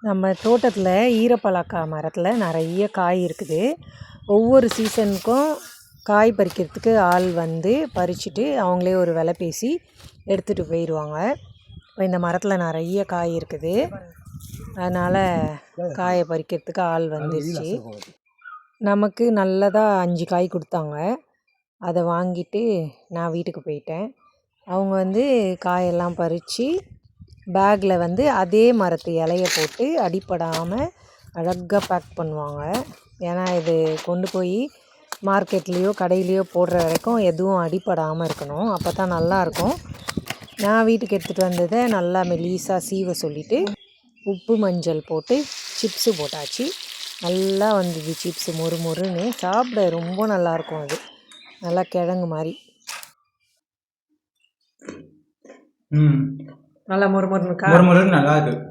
நம்ம தோட்டத்தில் ஈரப்பலாக்கா மரத்தில் நிறைய காய் இருக்குது. ஒவ்வொரு சீசனுக்கும் காய் பறிக்கிறதுக்கு ஆள் வந்து பறிச்சுட்டு அவங்களே ஒரு விலை பேசி எடுத்துகிட்டு போயிடுவாங்க. இப்போ இந்த மரத்தில் நிறைய காய் இருக்குது, அதனால் காயை பறிக்கிறதுக்கு ஆள் வந்துடுச்சு. நமக்கு நல்லதாக 5 காய் கொடுத்தாங்க. அதை வாங்கிட்டு நான் வீட்டுக்கு போயிட்டேன். அவங்க வந்து காயெல்லாம் பறித்து பேக்கில் வந்து அதே மரத்து இலைய போட்டு அடிப்படாமல் அழகாக பேக் பண்ணுவாங்க. ஏன்னா இது கொண்டு போய் மார்க்கெட்லேயோ கடையிலையோ போடுற வரைக்கும் எதுவும் அடிப்படாமல் இருக்கணும், அப்போ தான் நல்லாயிருக்கும். நான் வீட்டுக்கு எடுத்துகிட்டு வந்ததை நல்லா மெலிசாக சீவ சொல்லிவிட்டு உப்பு மஞ்சள் போட்டு சிப்ஸு போட்டாச்சு. நல்லா வந்தது சிப்ஸு, மொறு மொறுன்னு சாப்பிட ரொம்ப நல்லாயிருக்கும். அது நல்லா கிழங்கு மாதிரி நல்லா மொறு மொறுன்னு நல்லா இருக்குது.